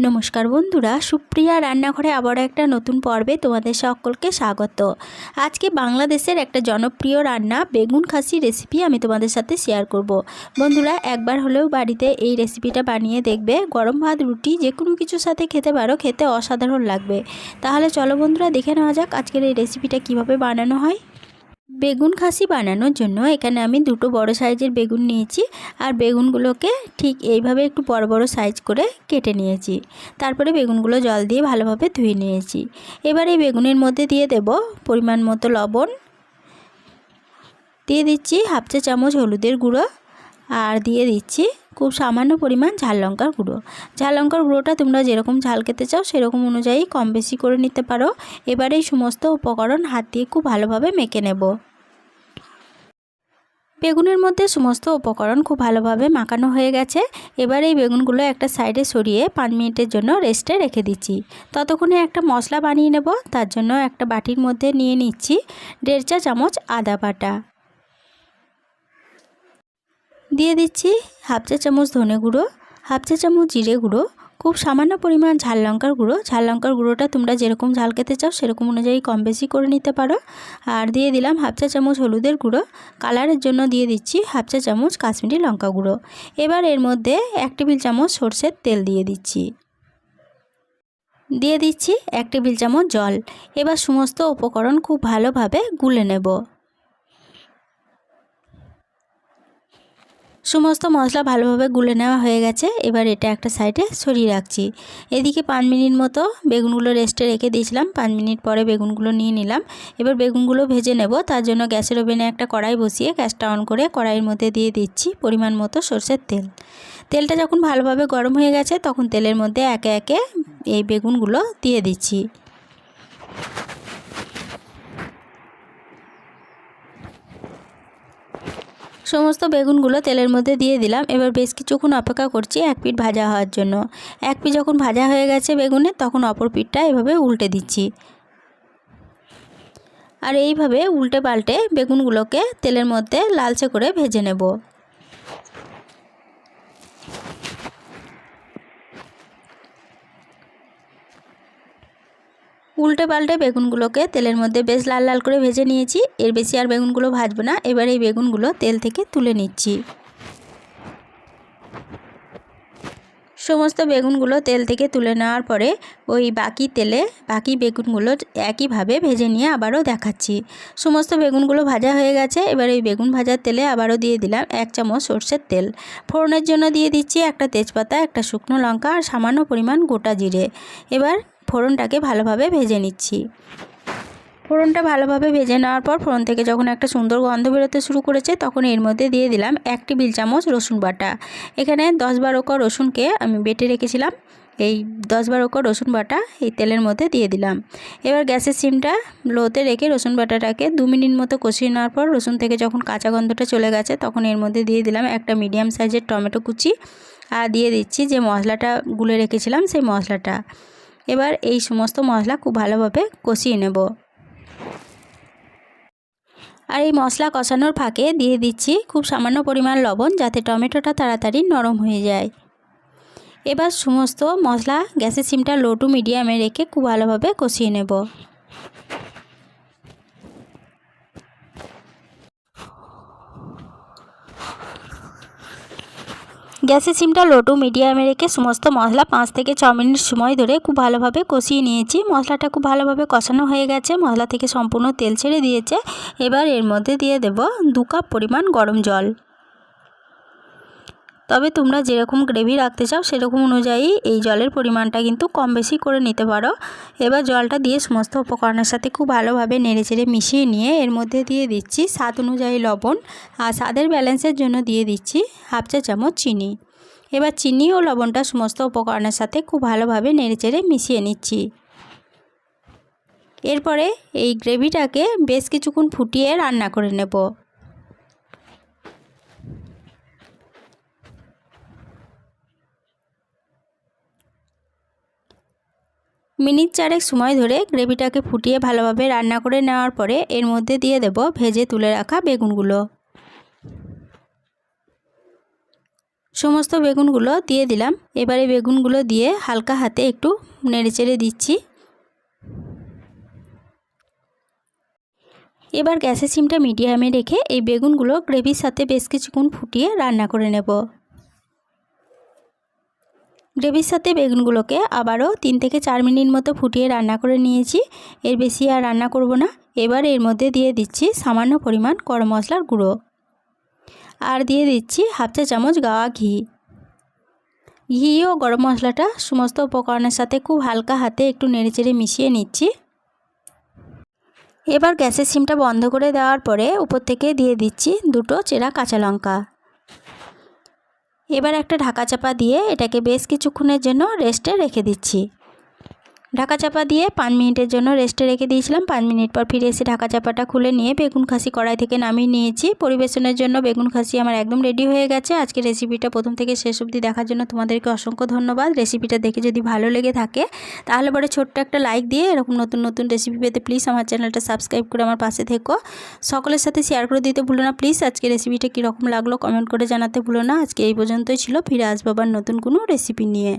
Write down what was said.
নমস্কার বন্ধুরা, সুপ্রিয়া রান্নাঘরে আবার একটা নতুন পর্বে তোমাদের সকলকে স্বাগত। আজকে বাংলাদেশের একটা জনপ্রিয় রান্না বেগুন খাসি রেসিপি আমি তোমাদের সাথে শেয়ার করব। বন্ধুরা, একবার হলেও বাড়িতে এই রেসিপিটা বানিয়ে দেখবে। গরম ভাত, রুটি যে কোনো কিছুর সাথে খেতে পারো, খেতে অসাধারণ লাগবে। তাহলে চলো বন্ধুরা, দেখে নেওয়া যাক আজকের এই রেসিপিটা কিভাবে বানানো হয়। বেগুন খাসি বানানোর জন্য এখানে আমি দুটো বড় সাইজের বেগুন নিয়েছি, আর বেগুনগুলোকে ঠিক এইভাবে একটু বড় বড় সাইজ করে কেটে নিয়েছি। তারপরে বেগুনগুলো জল দিয়ে ভালোভাবে ধুয়ে নিয়েছি। এবার এই বেগুনের মধ্যে দিয়ে দেব পরিমাণ মতো লবণ, দিয়ে দিচ্ছি হাফ চা চামচ হলুদের গুঁড়ো, আর দিয়ে দিচ্ছি খুব সামান্য পরিমাণ ঝাল লঙ্কার গুঁড়ো। ঝাল লঙ্কার গুঁড়োটা তোমরা যেরকম ঝাল খেতে চাও সেরকম অনুযায়ী কম বেশি করে নিতে পারো। এবার এই সমস্ত উপকরণ হাত দিয়ে খুব ভালোভাবে মেখে নেব। বেগুনের মধ্যে সমস্ত উপকরণ খুব ভালোভাবে মাখানো হয়ে গেছে। এবার এই বেগুনগুলো একটা সাইডে সরিয়ে 5 মিনিটের জন্য রেস্টে রেখে দিচ্ছি। ততক্ষণে একটা মশলা বানিয়ে নেব। তার জন্য একটা বাটির মধ্যে নিয়ে নিচ্ছি 1.5 চা চামচ আদা বাটা, দিয়ে দিচ্ছি হাফ চা চামচ ধনে গুঁড়ো, হাফ চা চামচ জিরে গুঁড়ো, খুব সামান্য পরিমাণ ঝাল লঙ্কার গুঁড়ো। ঝাল লঙ্কার গুঁড়োটা তোমরা যেরকম ঝাল খেতে চাও সেরকম অনুযায়ী কম বেশি করে নিতে পারো। আর দিয়ে দিলাম হাফ চা চামচ হলুদের গুঁড়ো। কালারের জন্য দিয়ে দিচ্ছি হাফ চা চামচ কাশ্মীরি লঙ্কা গুঁড়ো। এবার এর মধ্যে 1 টেবিল চামচ সরষের তেল দিয়ে দিচ্ছি, 1 টেবিল চামচ জল। এবার সমস্ত উপকরণ খুব ভালোভাবে গুলে নেব। সমস্ত মশলা ভালোভাবে গুলে নেওয়া হয়ে গেছে। এবার এটা একটা সাইডে সরিয়ে রাখছি। এদিকে 5 মিনিট মতো বেগুনগুলো রেস্টে রেখে দিয়েছিলাম। 5 মিনিট পরে বেগুনগুলো নিয়ে নিলাম। এবার বেগুনগুলো ভেজে নেব। তার জন্য গ্যাসের ওভেনে একটা কড়াই বসিয়ে গ্যাসটা অন করে কড়াইয়ের মধ্যে দিয়ে দিচ্ছি পরিমাণ মতো সরষের তেল। তেলটা যখন ভালোভাবে গরম হয়ে গেছে তখন তেলের মধ্যে একে একে এই বেগুনগুলো দিয়ে দিচ্ছি। সমস্ত বেগুনগুলো তেলের মধ্যে দিয়ে দিলাম। এবার বেশ কিছুক্ষণ অপেক্ষা করছি এক পিঠ ভাজা হওয়ার জন্য। এক পিঠ যখন ভাজা হয়ে গেছে বেগুনের, তখন অপর পিঠটা এভাবে উল্টে দিচ্ছি। আর এইভাবে উল্টে পাল্টে বেগুনগুলোকে তেলের মধ্যে লালচে করে ভেজে নেব। উল্টে পাল্টে বেগুনগুলোকে তেলের মধ্যে বেশ লাল লাল করে ভেজে নিয়েছি। এর বেশি আর বেগুনগুলো ভাজবো না। এবার এই বেগুনগুলো তেল থেকে তুলে নিচ্ছি। সমস্ত বেগুনগুলো তেল থেকে তুলে নেওয়ার পরে ওই বাকি তেলে বাকি বেগুনগুলো একইভাবে ভেজে নিয়ে আবারও দেখাচ্ছি। সমস্ত বেগুনগুলো ভাজা হয়ে গেছে। এবার এই বেগুন ভাজার তেলে আবারও দিয়ে দিলাম 1 চামচ সরষের তেল। ফোড়নের জন্য দিয়ে দিচ্ছি একটা তেজপাতা, একটা শুকনো লঙ্কা আর সামান্য পরিমাণ গোটা জিরে। এবার ফোড়নটাকে ভালোভাবে ভেজে নিচ্ছি। ফোড়নটা ভালোভাবে ভেজে নেওয়ার পর ফোড়ন থেকে যখন একটা সুন্দর গন্ধ বেরোতে শুরু করেছে তখন এর মধ্যে দিয়ে দিলাম 1 টেবিল চামচ রসুন বাটা। এখানে 10-12 কোয়া রসুনকে আমি বেটে রেখেছিলাম। এই 10-12 কোয়া রসুন বাটা এই তেলের মধ্যে দিয়ে দিলাম। এবার গ্যাসের সিমটা লোতে রেখে রসুন বাটাটাকে 2 মিনিট মতো কষিয়ে নেওয়ার পর রসুন থেকে যখন কাঁচা গন্ধটা চলে গেছে তখন এর মধ্যে দিয়ে দিলাম একটা মিডিয়াম সাইজের টমেটো কুচি, আর দিয়ে দিচ্ছি যে মশলাটা গুলে রেখেছিলাম সেই মশলাটা। এবার এই সমস্ত মশলা খুব ভালোভাবে কষিয়ে নেব। আর এই মশলা কষানোর ফাঁকে দিয়ে দিচ্ছি খুব সামান্য পরিমাণ লবণ, যাতে টমেটোটা তাড়াতাড়ি নরম হয়ে যায়। এবার সমস্ত মশলা গ্যাসের সিমটা লো টু মিডিয়ামে রেখে খুব ভালোভাবে কষিয়ে নেব। গ্যাসের সিমটা লো টু মিডিয়ামে রেখে সমস্ত মশলা 5 থেকে 6 মিনিট সময় ধরে খুব ভালোভাবে কষিয়ে নিয়েছি। মশলাটা খুব ভালোভাবে কষানো হয়ে গেছে, মশলা থেকে সম্পূর্ণ তেল ছেড়ে দিয়েছে। এবার এর মধ্যে দিয়ে দেব 2 কাপ পরিমাণ গরম জল। তবে তোমরা যেরকম গ্রেভি রাখতে চাও সেরকম অনুযায়ী এই জলের পরিমাণটা কিন্তু কম বেশি করে নিতে পারো। এবার জলটা দিয়ে সমস্ত উপকরণের সাথে খুব ভালোভাবে নেড়েচেড়ে মিশিয়ে নিয়ে এর মধ্যে দিয়ে দিচ্ছি স্বাদ অনুযায়ী লবণ, আর স্বাদের ব্যালেন্সের জন্য দিয়ে দিচ্ছি হাফ চা চামচ চিনি। এবার চিনি ও লবণটা সমস্ত উপকরণের সাথে খুব ভালোভাবে নেড়েচেড়ে মিশিয়ে নিচ্ছি। এরপরে এই গ্রেভিটাকে বেশ কিছুক্ষণ ফুটিয়ে রান্না করে নেব। মিনিট 4 সময় ধরে গ্রেভিটাকে ফুটিয়ে ভালোভাবে রান্না করে নেওয়ার পরে এর মধ্যে দিয়ে দেব ভেজে তুলে রাখা বেগুনগুলো। সমস্ত বেগুনগুলো দিয়ে দিলাম। এবারে বেগুনগুলো দিয়ে হালকা হাতে একটু নেড়েচেড়ে দিচ্ছি। এবার গ্যাসের সিমটা মিডিয়ামে রেখে এই বেগুনগুলো গ্রেভির সাথে বেশ কিছুক্ষণ ফুটিয়ে রান্না করে নেব। গ্রেভির সাথে বেগুনগুলোকে আবারও 3 থেকে 4 মিনিট মতো ফুটিয়ে রান্না করে নিয়েছি। এর বেশি আর রান্না করব না। এবার এর মধ্যে দিয়ে দিচ্ছি সামান্য পরিমাণ গরম মশলার গুঁড়ো, আর দিয়ে দিচ্ছি হাফ চা চামচ গাওয়া ঘি। ঘি ও গরম মশলাটা সমস্ত উপকরণের সাথে খুব হালকা হাতে একটু নেড়েচেড়ে মিশিয়ে নিচ্ছি। এবার গ্যাসের সিমটা বন্ধ করে দেওয়ার পরে উপর থেকে দিয়ে দিচ্ছি 2টো চেরা কাঁচা লঙ্কা। এবার একটা ঢাকা চাপা দিয়ে এটাকে বেশ কিছুক্ষণের জন্য রেস্টে রেখে দিচ্ছি। ঢাকা চাপা দিয়ে 5 মিনিটের জন্য রেস্টে রেখে দিয়েছিলাম। 5 মিনিট পর ফিরে এসে ঢাকা চাপাটা খুলে নিয়ে বেগুন খাসি কড়াই থেকে নামিয়ে নিয়েছি। পরিবেশনের জন্য বেগুন খাসি আমার একদম রেডি হয়ে গেছে। আজকে রেসিপিটা প্রথম থেকে শেষ অবধি দেখার জন্য তোমাদেরকে অসংখ্য ধন্যবাদ। রেসিপিটা দেখে যদি ভালো লেগে থাকে তাহলে পরে ছোট্ট একটা লাইক দিয়ে এরকম নতুন নতুন রেসিপি পেতে প্লিজ আমার চ্যানেলটা সাবস্ক্রাইব করে আমার পাশে থেকো। সকলের সাথে শেয়ার করে দিতে ভুলো না প্লিজ। আজকে রেসিপিটা কীরকম লাগলো কমেন্ট করে জানাতে ভুলো না। আজকে এই পর্যন্তই ছিল, ফিরে আসবো আবার নতুন কোনো রেসিপি নিয়ে।